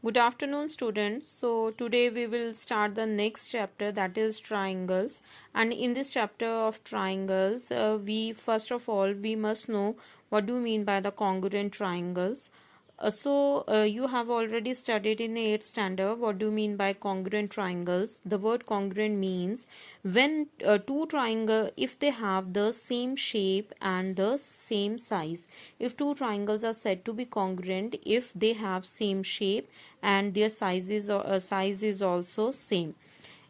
Good afternoon, students. So, today we will start the next chapter, that is triangles. And in this chapter of triangles, we first of all we must know what do you mean by the congruent triangles. You have already studied in the 8th standard what do you mean by congruent triangles. The word congruent means when two triangles, if they have the same shape and the same size. If two triangles are said to be congruent if they have same shape and their size is also same.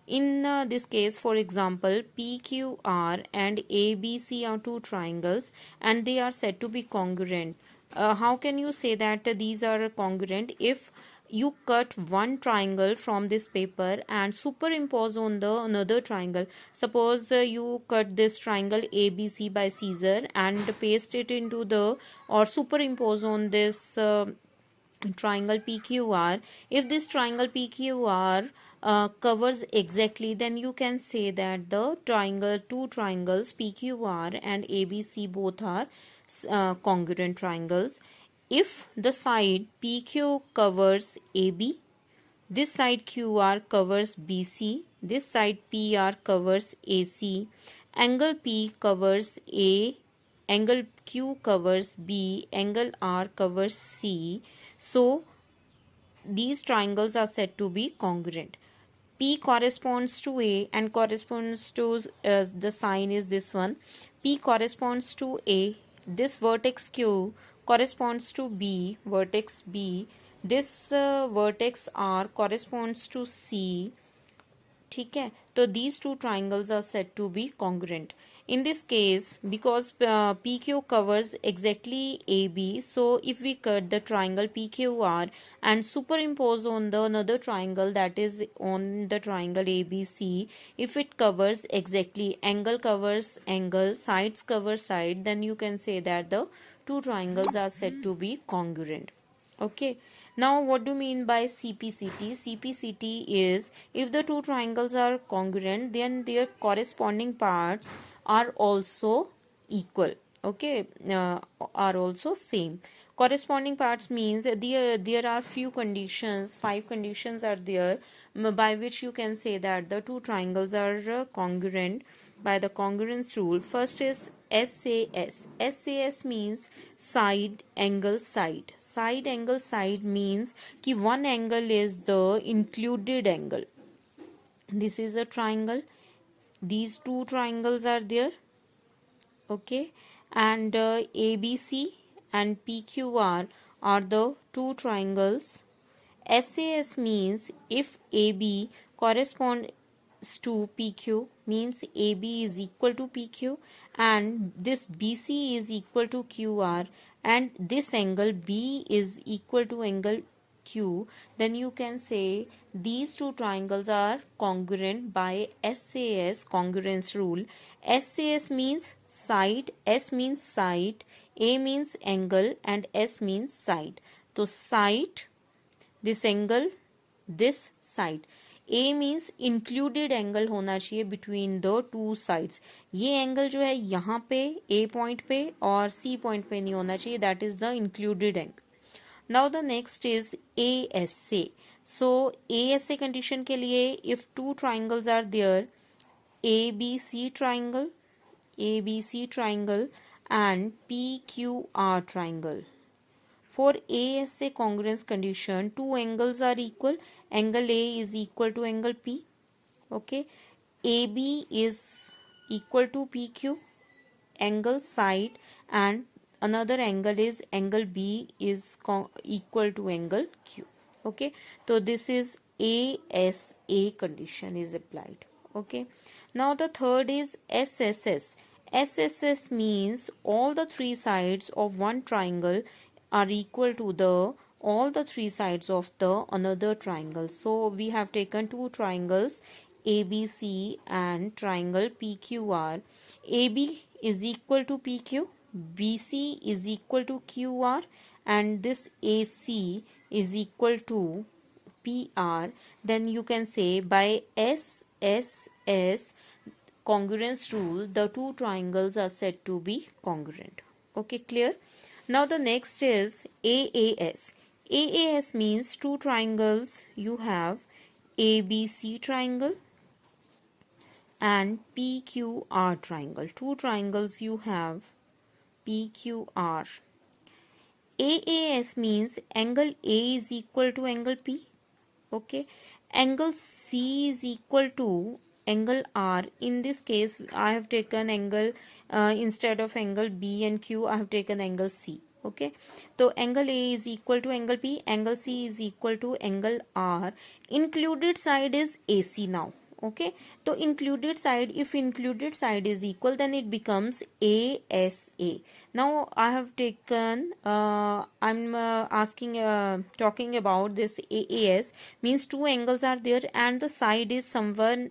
In this case, for example, PQR and ABC are two triangles and they are said to be congruent. How can you say that these are congruent? If you cut one triangle from this paper and superimpose on the another triangle. Suppose you cut this triangle ABC by scissor and paste it into the or superimpose on this triangle PQR. If this triangle PQR covers exactly, then you can say that the two triangles PQR and ABC both are congruent triangles. If the side PQ covers AB, this side QR covers BC, this side PR covers AC, angle P covers A, angle Q covers B, angle R covers C. So these triangles are said to be congruent. P corresponds to A and corresponds to the sign is this one. P corresponds to A. This vertex Q corresponds to B, vertex B. This vertex R corresponds to C. ठीक है, तो these two triangles are said to be congruent. In this case, because PQ covers exactly AB, so if we cut the triangle PQR and superimpose on the another triangle that is on the triangle ABC, if it covers exactly, angle covers angle, sides cover side, then you can say that the two triangles are said to be congruent. Okay. Now, what do you mean by CPCT? CPCT is if the two triangles are congruent, then their corresponding parts are also equal. Okay, are also same. Corresponding parts means there are few conditions, 5 conditions are there by which you can say that the two triangles are congruent by the congruence rule. First is SAS. SAS means side angle side. Side angle side means कि one angle is the included angle. This is a triangle. These two triangles are there. Okay, and ABC and PQR are the two triangles. SAS means if AB corresponds to PQ, means AB is equal to PQ and this BC is equal to QR and this angle B is equal to angle Q, then you can say these two triangles are congruent by SAS congruence rule. SAS means side, S means side, A means angle and S means side. So side, this angle, this side. A means included angle होना चाहिए between the two sides. ये angle जो है यहाँ पे A point पे और C point पे नहीं होना चाहिए. That is the included angle. Now the next is ASA. So ASA condition के लिए if two triangles are there, ABC triangle and PQR triangle. For ASA congruence condition, two angles are equal. Angle A is equal to angle P. Okay. AB is equal to PQ, angle side, and another angle is angle B is equal to angle Q. Okay. So this is ASA condition is applied. Okay. Now the third is SSS. SSS means all the three sides of one triangle are equal to the all the three sides of the another triangle. So we have taken two triangles ABC and triangle PQR. AB is equal to PQ, BC is equal to QR and this AC is equal to PR. Then you can say by SSS congruence rule the two triangles are said to be congruent. Okay, clear? Now the next is AAS. AAS means two triangles. You have ABC triangle and PQR triangle. Two triangles you have PQR. AAS means angle A is equal to angle P. Okay. Angle C is equal to angle R. In this case, I have taken angle instead of angle B and Q, I have taken angle C. Okay. So angle A is equal to angle P, angle C is equal to angle R. Included side is AC now. Okay, so included side, if included side is equal, then it becomes ASA. Now I have taken I'm asking talking about this AAS means two angles are there and the side is somewhere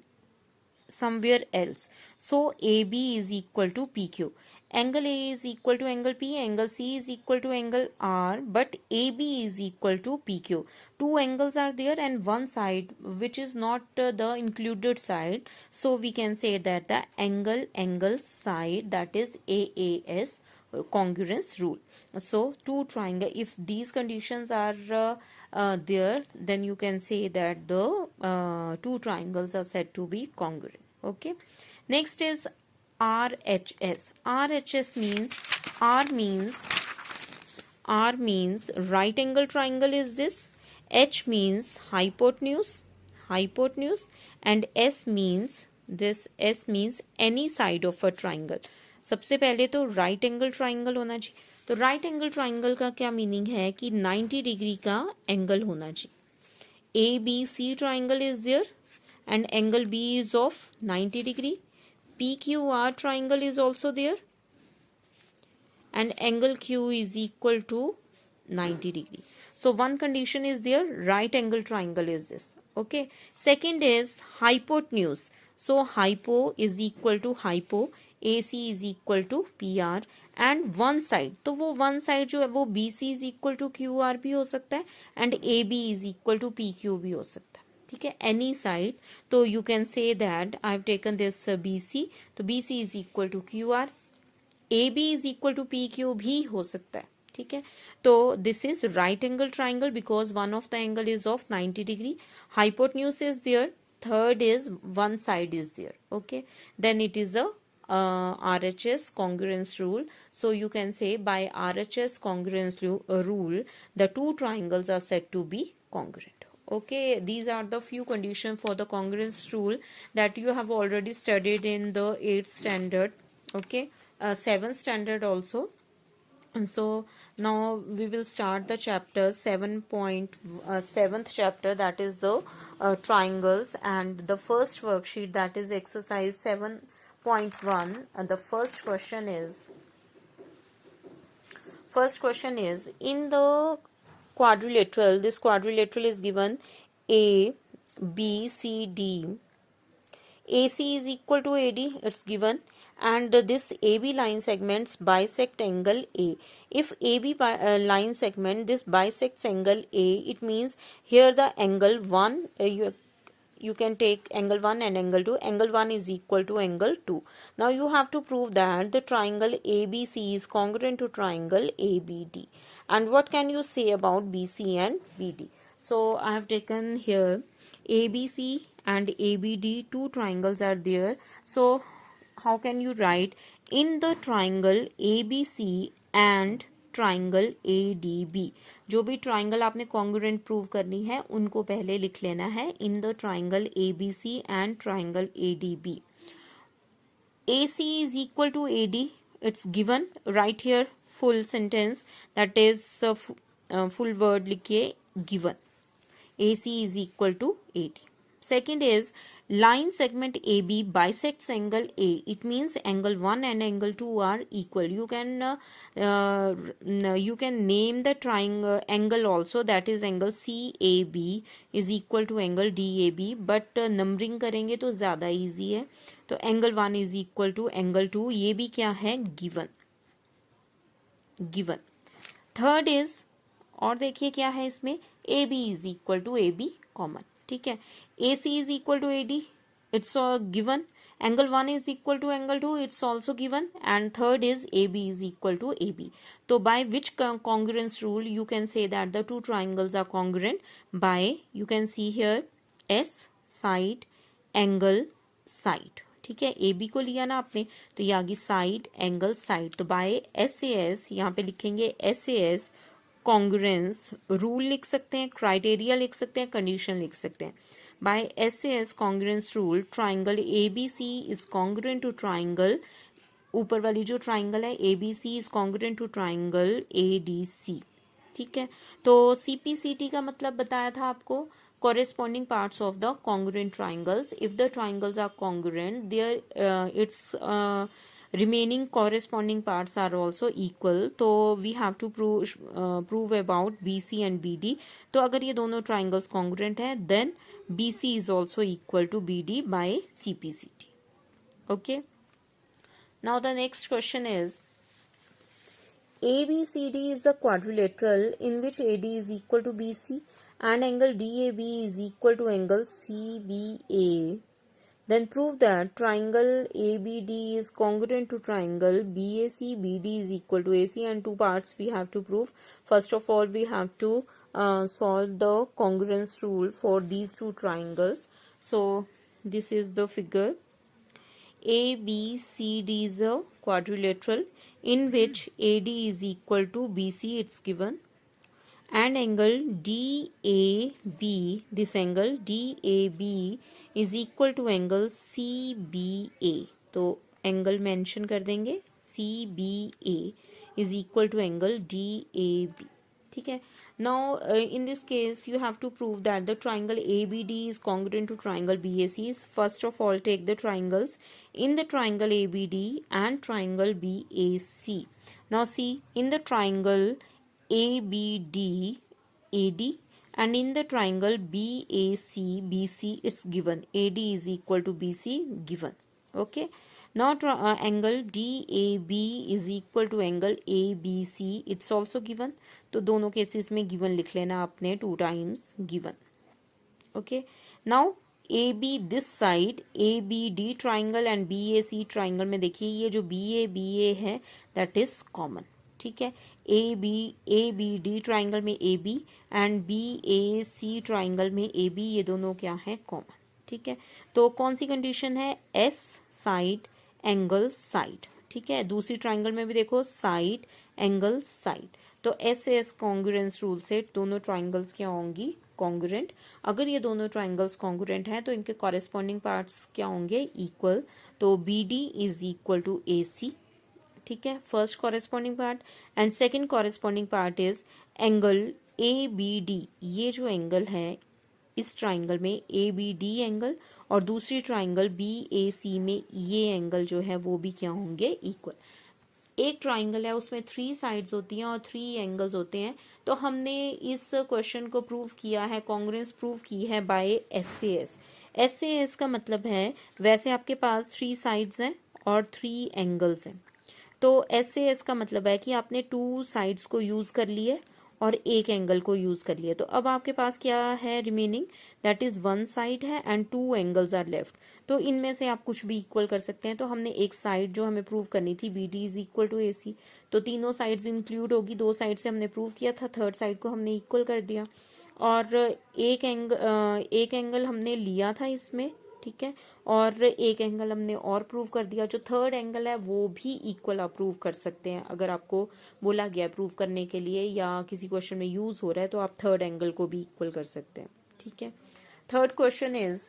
else. So AB is equal to PQ. Angle A is equal to angle P, angle C is equal to angle R, but AB is equal to PQ. Two angles are there and one side which is not the included side. So we can say that the angle side, that is AAS, congruence rule. So two triangle, if these conditions are there, then you can say that the two triangles are said to be congruent. Okay, next is RHS. RHS means R means right angle triangle is this, H means hypotenuse, and S means any side of a triangle. सबसे पहले तो right angle triangle होना चाहिए. तो right angle triangle का क्या meaning है कि 90 डिग्री का एंगल होना चाहिए. ABC triangle is there and angle B is of 90 degree. PQR triangle is also there and angle Q is equal to 90 degree. So one condition is there, right angle triangle is this. Okay. Second is hypotenuse. So hypo is equal to hypo, AC is equal to PR and one side. तो वो one side जो है वो BC is equal to QR भी हो सकता है and AB is equal to PQ भी हो सकता है. ठीक है, any side. तो you can say that I have taken this BC. तो BC is equal to QR. AB is equal to PQ भी हो सकता है. ठीक है, तो this is right angle triangle because one of the angle is of 90 degree. Hypotenuse is there. Third is one side is there. Okay, then it is a RHS congruence rule. So you can say by RHS congruence rule, the two triangles are said to be congruent. Okay, these are the few conditions for the congruence rule that you have already studied in the 8th standard. Okay, 7th standard also. And so now we will start the chapter 7th chapter, that is the triangles, and the first worksheet, that is exercise 7.1, and the first question is in the quadrilateral, this quadrilateral is given A, B, C, D. AC is equal to AD, it's given, and this AB line segments bisect angle A. If AB line segment this bisects angle A, it means here the angle 1, you can take angle 1 and angle 2. Angle 1 is equal to angle 2. Now you have to prove that the triangle ABC is congruent to triangle ABD. And what can you say about BC and BD? So I have taken here ABC and ABD, two triangles are there. So how can you write in the triangle ABC and triangle ADB? जो भी triangle आपने congruent prove करनी है उनको पहले लिख लेना है इन the triangle ABC and triangle ADB. AC is equal to AD, it's given. Write here full sentence, that is full word लिखिए given. AC is equal to AD. Second is line segment AB bisects angle A. It means angle 1 and angle 2 are equal. You can name the triangle angle also, that is angle CAB is equal to angle DAB, but numbering करेंगे तो ज़्यादा easy है. तो angle 1 is equal to angle 2, ये भी क्या है given. Third is, और देखिए क्या है इसमें, AB is equal to AB common. ठीक है, AC is equal to AD, it's a given, Angle 1 is equal to angle 2, it's also given, and third is AB is equal to AB. So by which congruence rule you can say that the two triangles are congruent? By, you can see here, S side angle side. ठीक है, A B को लिया ना आपने, तो ये आ गई side angle side. तो बाय एस ए एस, यहाँ पे लिखेंगे S A S congruence rule लिख सकते हैं, क्राइटेरिया लिख सकते हैं, कंडीशन लिख सकते हैं. By S A S congruence rule, triangle A B C is congruent to triangle, ऊपर वाली जो ट्राइंगल है A B C is congruent to triangle A D C. ठीक है, तो सीपीसीटी का मतलब बताया था आपको, corresponding parts of the congruent triangles. If the triangles are congruent, their its remaining corresponding parts are also equal. तो we have to prove about BC and BD. तो अगर ये दोनों triangles congruent है, then BC is also equal to BD by CPCT. Okay. Now the next question is, ABCD is a quadrilateral in which AD is equal to BC and angle DAB is equal to angle CBA. Then prove that triangle ABD is congruent to triangle BAC, BD is equal to AC, and two parts we have to prove. First of all, we have to solve the congruence rule for these two triangles. So this is the figure. ABCD is a quadrilateral in which AD is equal to BC, it's given, and angle DAB, this angle DAB is equal to angle CBA. तो angle mention कर देंगे, CBA is equal to angle DAB. ठीक है. Now in this case you have to prove that the triangle ABD is congruent to triangle BAC. First of all, take the triangles in the triangle ABD and triangle BAC. Now see, in the triangle ABD AD and in the triangle BAC BC, it's given AD is equal to BC, given. Okay. Now angle DAB is equal to angle ABC, it's also given. तो दोनों cases में given लिख लेना आपने, 2 times given. Okay. Now AB this side, ABD triangle and BAC triangle में देखिए, ये जो BA है that is common. ठीक है, ABD triangle में AB and BAC triangle में AB, ये दोनों क्या है, कॉमन. ठीक है, तो कौन सी कंडीशन है, S साइड एंगल साइड. ठीक है, दूसरी ट्राइंगल में भी देखो साइड एंगल साइड. तो एस कॉन्ग्रुएंस रूल से दोनों ट्राइंगल्स क्या होंगी, कॉन्ग्रुएंट. अगर ये दोनों ट्राइंगल्स कॉन्ग्रुएंट हैं तो इनके कॉरेस्पॉन्डिंग पार्ट्स क्या होंगे, इक्वल. तो BD is equal to AC. ठीक है, first corresponding part. And second corresponding part is angle ABD. ये जो एंगल है इस ट्राइंगल में ABD एंगल, और दूसरी ट्राइंगल BAC में ये एंगल जो है वो भी क्या होंगे, इक्वल. एक ट्राइंगल है उसमें 3 साइड्स होती हैं और 3 एंगल्स होते हैं. तो हमने इस क्वेश्चन को प्रूव किया है, कॉन्ग्रुएंस प्रूव की है बाय SAS का मतलब है, वैसे आपके पास 3 साइड्स हैं और 3 एंगल्स हैं. तो SAS का मतलब है कि आपने 2 साइड्स को यूज कर लिए और एक एंगल को यूज कर लिया. तो अब आपके पास क्या है रिमेनिंग, दैट इज 1 साइड है एंड 2 एंगल्स आर लेफ्ट. तो इनमें से आप कुछ भी इक्वल कर सकते हैं. तो हमने एक साइड जो हमें प्रूव करनी थी, BD is equal to AC, तो तीनों साइड्स इंक्लूड होगी. 2 साइड से हमने प्रूव किया था, थर्ड साइड को हमने इक्वल कर दिया. और एक एंगल हमने लिया था इसमें. ठीक है, और एक एंगल हमने और प्रूव कर दिया. जो थर्ड एंगल है वो भी इक्वल आप प्रूव कर सकते हैं. अगर आपको बोला गया प्रूव करने के लिए या किसी क्वेश्चन में यूज हो रहा है तो आप थर्ड एंगल को भी इक्वल कर सकते हैं. ठीक है, third question is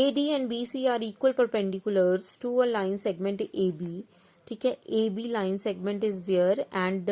AD and BC are equal perpendiculars to a line segment AB. ठीक है, AB line segment is there and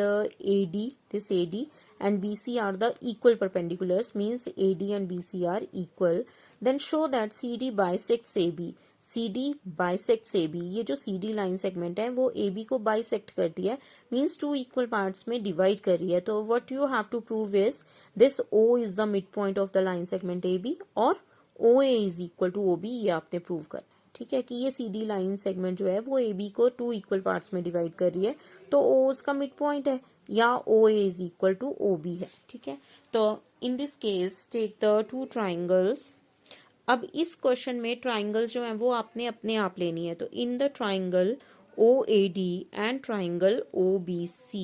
this AD and BC are the equal perpendiculars, means AD and BC are equal. Then show that CD bisects AB. CD bisects AB. ये जो CD line segment है वो AB को bisect करती है, means 2 equal parts में divide कर रही है. तो what you have to prove is this O is the midpoint of the line segment AB और OA is equal to OB, ये आपने प्रूव करना है. ठीक है, कि ये CD लाइन सेगमेंट जो है वो AB को 2 इक्वल पार्ट्स में डिवाइड कर रही है, तो O उसका मिड पॉइंट है या OA is equal to OB है. ठीक है, तो in this case take the 2 triangles अब इस क्वेश्चन में ट्राइंगल्स जो हैं वो आपने अपने आप लेनी है। तो in the triangle OAD and triangle OBC,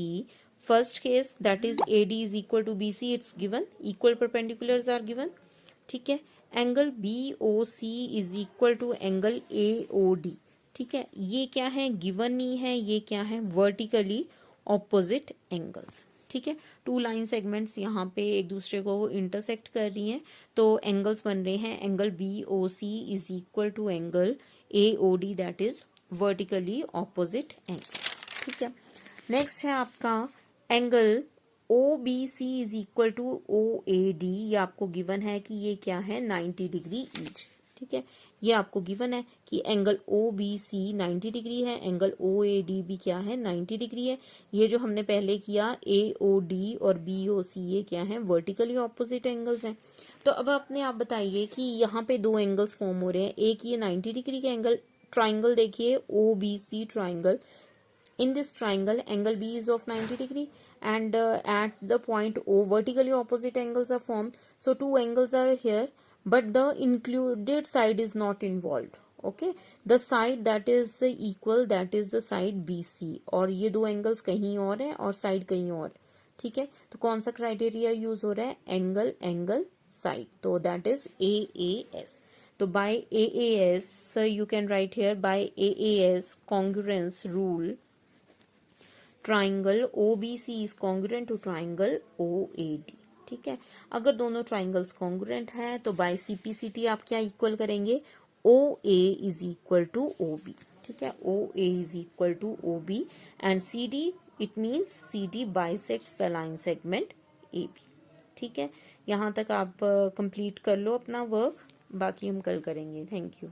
first case that is AD is equal to BC, it's given, equal perpendiculars are given, ठीक है। Angle BOC is equal to angle AOD, ठीक है। ये क्या है, गिवन नहीं है, ये क्या है, वर्टिकली ऑपोजिट एंगल्स, ठीक है। टू लाइन सेगमेंट्स यहाँ पे एक दूसरे को इंटरसेक्ट कर रही हैं, तो एंगल्स बन रहे हैं angle BOC is equal to angle AOD, that is vertically opposite angle, ठीक है। नेक्स्ट है आपका angle OBC is equal to OAD, ये आपको गिवन है कि ये क्या है, 90 डिग्री ईच, ठीक है। ये आपको गिवन है कि एंगल OBC 90 डिग्री है, एंगल OAD भी क्या है, 90 डिग्री है। ये जो हमने पहले किया AOD और BOC, ये क्या है, वर्टिकली ऑपोजिट एंगल्स हैं। तो अब अपने आप बताइए कि यहाँ पे दो एंगल्स फॉर्म हो रहे हैं, एक ये 90 डिग्री का एंगल, ट्राइंगल देखिए OBC triangle, in this triangle angle B is of 90 degree and at the point O vertically opposite angles are formed, so two angles are here but the included side is not involved, okay, the side that is equal, that is the side BC, और ये दो angles कहीं और है और side कहीं और, ठीक है। तो कौन सा क्राइटेरिया यूज हो रहा है, एंगल एंगल साइड, तो दैट इज AAS। तो by AAS you can write here by AAS congruence rule triangle OBC is congruent to triangle OAD, ठीक है। अगर दोनों ट्राइंगल्स कॉन्ग्रुएंट है तो बाय CPCT आप क्या इक्वल करेंगे, OA is equal to OB, ठीक है। OA is equal to OB and CD, it means CD bisects the line segment AB, ठीक है। यहाँ तक आप कंप्लीट कर लो अपना वर्क, बाकी हम कल करेंगे। Thank you.